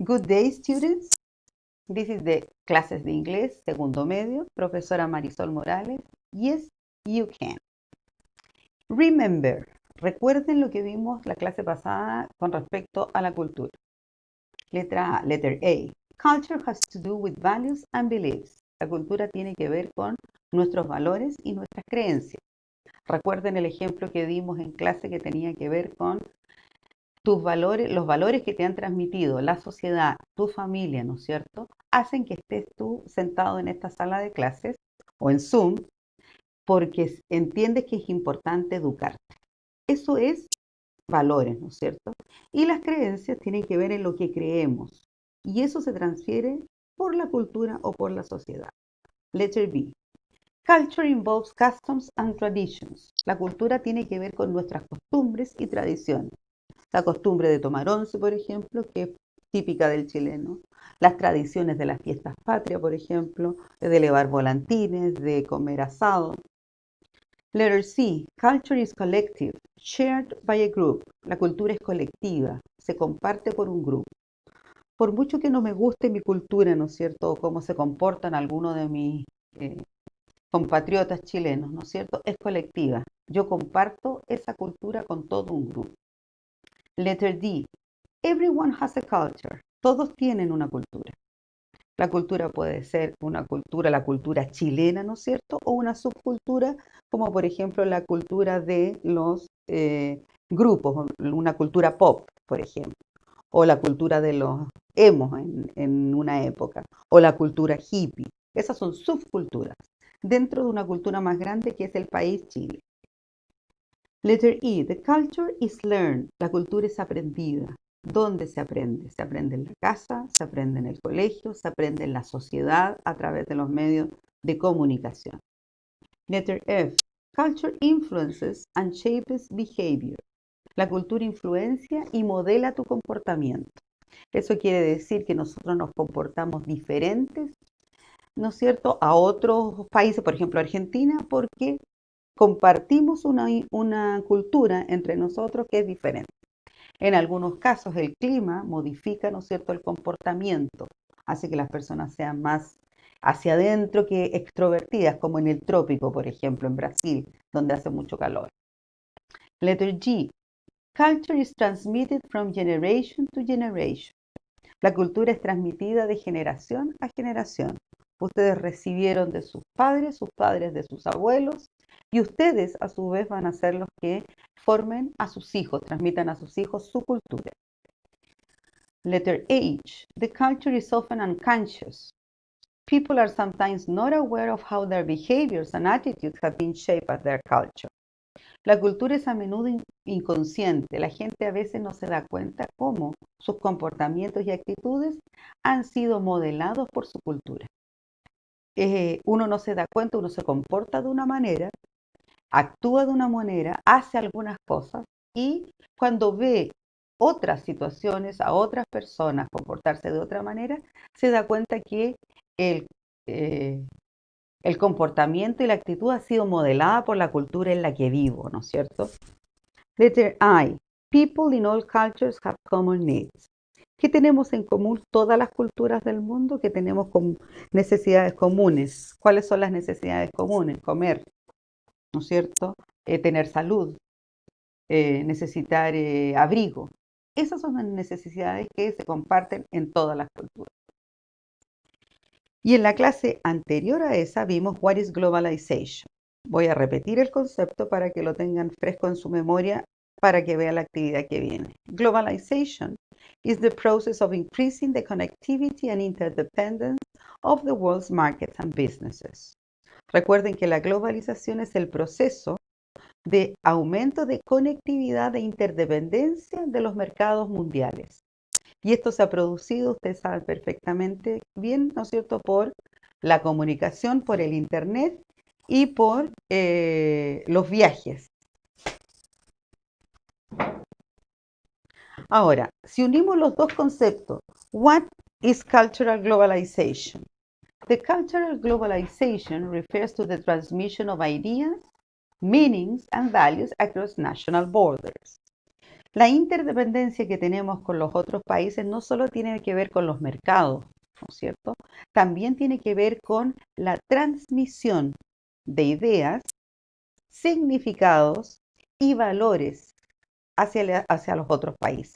Good day, students. This is the clases de inglés, segundo medio, profesora Marisol Morales. Yes, you can. Remember, recuerden lo que vimos la clase pasada con respecto a la cultura. Letra A, letter A. Culture has to do with values and beliefs. La cultura tiene que ver con nuestros valores y nuestras creencias. Recuerden el ejemplo que dimos en clase que tenía que ver con tus valores, los valores que te han transmitido la sociedad, tu familia, ¿no es cierto? Hacen que estés tú sentado en esta sala de clases o en Zoom porque entiendes que es importante educarte. Eso es valores, ¿no es cierto? Y las creencias tienen que ver en lo que creemos y eso se transfiere por la cultura o por la sociedad. Letter B. Culture involves customs and traditions. La cultura tiene que ver con nuestras costumbres y tradiciones. La costumbre de tomar once, por ejemplo, que es típica del chileno. Las tradiciones de las fiestas patrias, por ejemplo, de elevar volantines, de comer asado. Letter C. Culture is collective, shared by a group. La cultura es colectiva, se comparte por un grupo. Por mucho que no me guste mi cultura, ¿no es cierto?, o cómo se comportan algunos de mis compatriotas chilenos, ¿no es cierto?, es colectiva. Yo comparto esa cultura con todo un grupo. Letter D. Everyone has a culture. Todos tienen una cultura. La cultura puede ser una cultura, la cultura chilena, ¿no es cierto? O una subcultura, como por ejemplo la cultura de los grupos, una cultura pop, por ejemplo. O la cultura de los emos en una época. O la cultura hippie. Esas son subculturas dentro de una cultura más grande que es el país Chile. Letter E. The culture is learned. La cultura es aprendida. ¿Dónde se aprende? Se aprende en la casa, se aprende en el colegio, se aprende en la sociedad a través de los medios de comunicación. Letter F. Culture influences and shapes behavior. La cultura influencia y modela tu comportamiento. Eso quiere decir que nosotros nos comportamos diferentes, ¿no es cierto?, a otros países, por ejemplo Argentina, porque compartimos una cultura entre nosotros que es diferente. En algunos casos el clima modifica, ¿no es cierto?, el comportamiento, hace que las personas sean más hacia adentro que extrovertidas, como en el trópico, por ejemplo, en Brasil, donde hace mucho calor. Letter G. Culture is transmitted from generation to generation. La cultura es transmitida de generación a generación. Ustedes recibieron de sus padres de sus abuelos, y ustedes a su vez van a ser los que formen a sus hijos, transmitan a sus hijos su cultura. Letter H. The culture is often unconscious. People are sometimes not aware of how their behaviors and attitudes have been shaped by their culture. La cultura es a menudo inconsciente. La gente a veces no se da cuenta cómo sus comportamientos y actitudes han sido modelados por su cultura. Uno no se da cuenta, uno se comporta de una manera, actúa de una manera, hace algunas cosas y cuando ve otras situaciones, a otras personas comportarse de otra manera, se da cuenta que el, eh, el comportamiento y la actitud ha sido modelada por la cultura en la que vivo, ¿no es cierto? Letter I. People in all cultures have common needs. ¿Qué tenemos en común todas las culturas del mundo? Que tenemos necesidades comunes. ¿Cuáles son las necesidades comunes? Comer, ¿no es cierto? Tener salud, necesitar abrigo. Esas son las necesidades que se comparten en todas las culturas. Y en la clase anterior a esa vimos What is Globalization. Voy a repetir el concepto para que lo tengan fresco en su memoria para que vean la actividad que viene. Globalization is the process of increasing the connectivity and interdependence of the world's markets and businesses. Recuerden que la globalización es el proceso de aumento de conectividad e interdependencia de los mercados mundiales. Y esto se ha producido, ustedes saben perfectamente bien, ¿no es cierto?, por la comunicación, por el Internet y por los viajes. Ahora, si unimos los dos conceptos, what is cultural globalization? The cultural globalization refers to the transmission of ideas, meanings, and values across national borders. La interdependencia que tenemos con los otros países no solo tiene que ver con los mercados, ¿no es cierto? También tiene que ver con la transmisión de ideas, significados y valores hacia los otros países.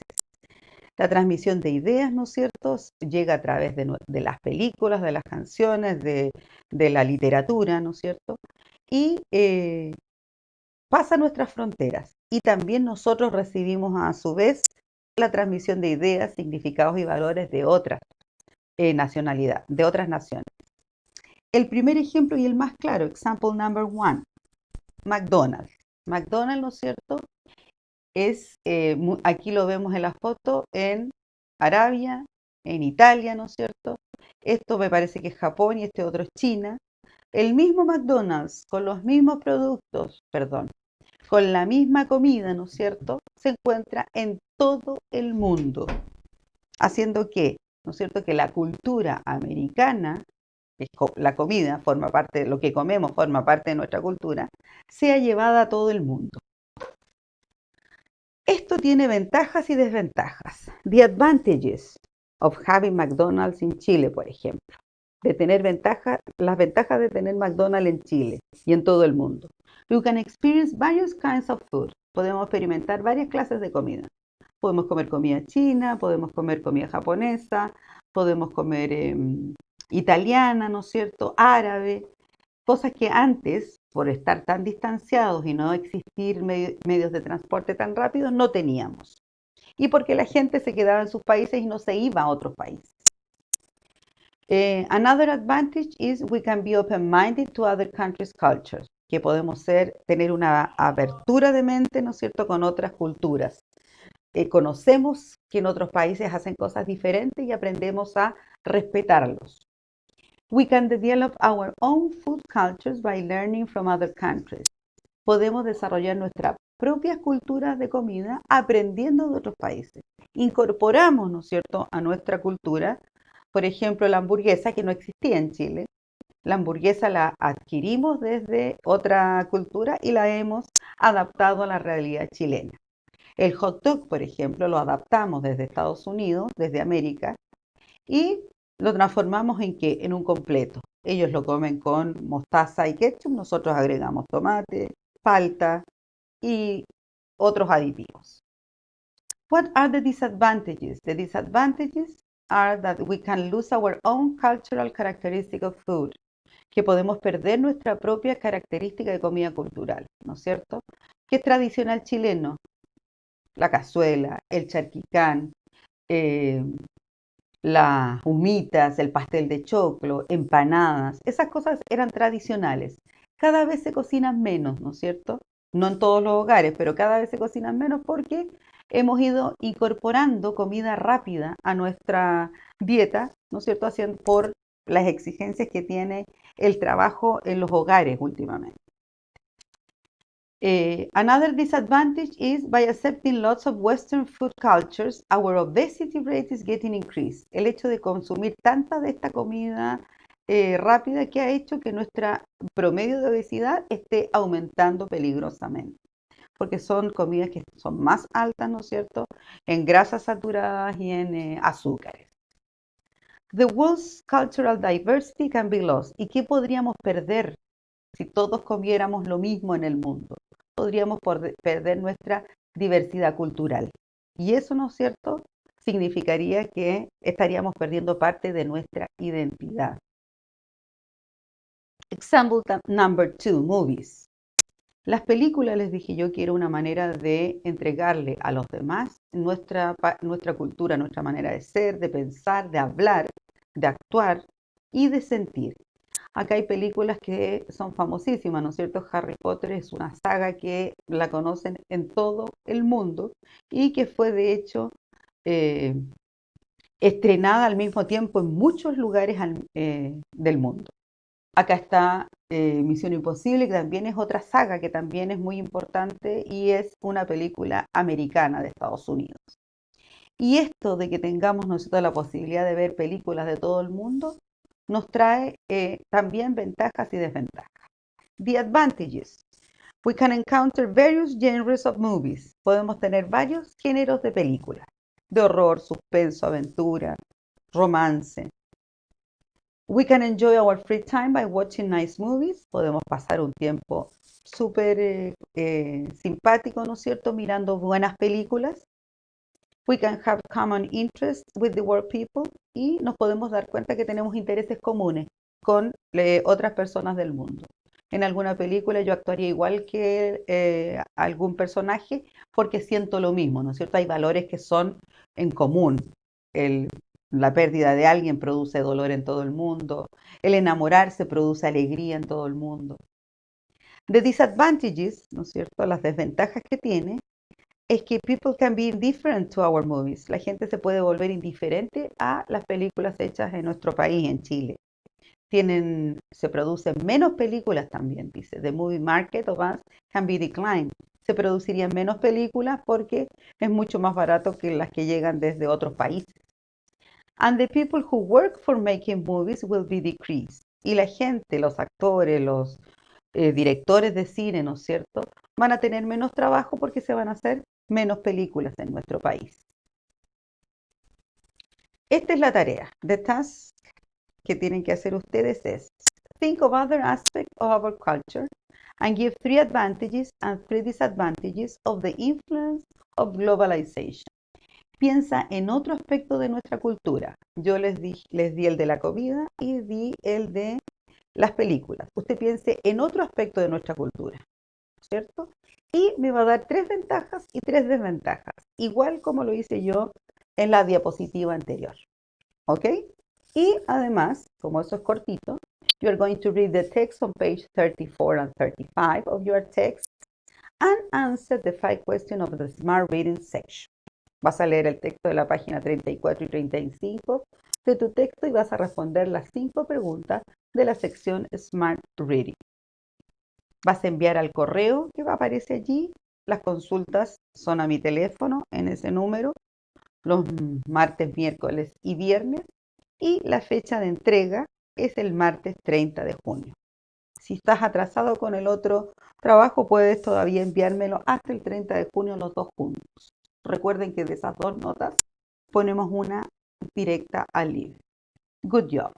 La transmisión de ideas, ¿no es cierto?, llega a través de las películas, de las canciones, de la literatura, ¿no es cierto? Y pasa nuestras fronteras. Y también nosotros recibimos a su vez la transmisión de ideas, significados y valores de otras nacionalidades, de otras naciones. El primer ejemplo y el más claro, example number one, McDonald's. McDonald's, ¿no es cierto? Aquí lo vemos en la foto, en Arabia, en Italia, ¿no es cierto? Esto me parece que es Japón y este otro es China. El mismo McDonald's, con los mismos productos, perdón, con la misma comida, ¿no es cierto?, se encuentra en todo el mundo, haciendo que, ¿no es cierto?, que la cultura americana, la comida forma parte, lo que comemos forma parte de nuestra cultura, sea llevada a todo el mundo. Esto tiene ventajas y desventajas. The advantages of having McDonald's in Chile, por ejemplo. Las ventajas de tener McDonald's en Chile y en todo el mundo. You can experience various kinds of food. Podemos experimentar varias clases de comida. Podemos comer comida china, podemos comer comida japonesa, podemos comer italiana, ¿no es cierto?, árabe, cosas que antes, por estar tan distanciados y no existir medios de transporte tan rápidos, no teníamos. Y porque la gente se quedaba en sus países y no se iba a otros países. Another advantage is we can be open-minded to other countries' cultures, que podemos tener una apertura de mente, ¿no es cierto?, con otras culturas. Conocemos que en otros países hacen cosas diferentes y aprendemos a respetarlos. We can develop our own food cultures by learning from other countries. Podemos desarrollar nuestras propias culturas de comida aprendiendo de otros países. Incorporamos, ¿no es cierto?, a nuestra cultura, por ejemplo, la hamburguesa, que no existía en Chile. La hamburguesa la adquirimos desde otra cultura y la hemos adaptado a la realidad chilena. El hot dog, por ejemplo, lo adaptamos desde Estados Unidos, desde América, y lo transformamos en ¿qué? En un completo. Ellos lo comen con mostaza y ketchup, nosotros agregamos tomate, palta y otros aditivos. What are the disadvantages? The disadvantages are that we can lose our own cultural characteristic of food, que podemos perder nuestra propia característica de comida cultural, ¿no es cierto? ¿Qué es tradicional chileno? La cazuela, el charquicán, las humitas, el pastel de choclo, empanadas, esas cosas eran tradicionales. Cada vez se cocinan menos, ¿no es cierto? No en todos los hogares, pero cada vez se cocinan menos porque hemos ido incorporando comida rápida a nuestra dieta, ¿no es cierto? Por las exigencias que tiene el trabajo en los hogares últimamente. Another disadvantage is by accepting lots of Western food cultures, our obesity rate is getting increased. El hecho de consumir tanta de esta comida rápida que ha hecho que nuestra promedio de obesidad esté aumentando peligrosamente. Porque son comidas que son más altas, ¿no es cierto?, en grasas saturadas y en azúcares. The world's cultural diversity can be lost. ¿Y qué podríamos perder si todos comiéramos lo mismo en el mundo? Podríamos perder nuestra diversidad cultural. Y eso, ¿no es cierto?, significaría que estaríamos perdiendo parte de nuestra identidad. Example number 2, movies. Las películas, les dije yo, que era una manera de entregarle a los demás nuestra cultura, nuestra manera de ser, de pensar, de hablar, de actuar y de sentir. Acá hay películas que son famosísimas, ¿no es cierto? Harry Potter es una saga que la conocen en todo el mundo y que fue de hecho estrenada al mismo tiempo en muchos lugares del mundo. Acá está Misión Imposible, que también es otra saga que también es muy importante y es una película americana de Estados Unidos. Y esto de que tengamos nosotros la posibilidad de ver películas de todo el mundo nos trae también ventajas y desventajas. The advantages. We can encounter various genres of movies. Podemos tener varios géneros de películas. De horror, suspenso, aventura, romance. We can enjoy our free time by watching nice movies. Podemos pasar un tiempo súper simpático, ¿no es cierto?, mirando buenas películas. We can have common interests with the world people. Y nos podemos dar cuenta que tenemos intereses comunes con otras personas del mundo. En alguna película yo actuaría igual que algún personaje porque siento lo mismo, ¿no es cierto? Hay valores que son en común. La pérdida de alguien produce dolor en todo el mundo. El enamorarse produce alegría en todo el mundo. The disadvantages, ¿no es cierto? Las desventajas que tiene es que people can be indifferent to our movies. La gente se puede volver indiferente a las películas hechas en nuestro país, en Chile. Se producen menos películas también, dice. The movie market of us can be declined. Se producirían menos películas porque es mucho más barato que las que llegan desde otros países. And the people who work for making movies will be decreased. Y la gente, los actores, los directores de cine, ¿no es cierto?, van a tener menos trabajo porque se van a hacer menos películas en nuestro país. Esta es la tarea. The task que tienen que hacer ustedes es think of other aspects of our culture and give 3 advantages and 3 disadvantages of the influence of globalization. Piensa en otro aspecto de nuestra cultura. Yo les di el de la comida y di el de las películas. Usted piense en otro aspecto de nuestra cultura, ¿cierto? Y me va a dar 3 ventajas y 3 desventajas, igual como lo hice yo en la diapositiva anterior. ¿Ok? Y además, como eso es cortito, you are going to read the text on page 34 and 35 of your text and answer the 5 questions of the Smart Reading section. Vas a leer el texto de la página 34 y 35 de tu texto y vas a responder las 5 preguntas de la sección Smart Reading. Vas a enviar al correo que aparece allí. Las consultas son a mi teléfono en ese número, los martes, miércoles y viernes. Y la fecha de entrega es el martes 30 de junio. Si estás atrasado con el otro trabajo, puedes todavía enviármelo hasta el 30 de junio los 2 juntos. Recuerden que de esas 2 notas ponemos una directa al libro. Good job.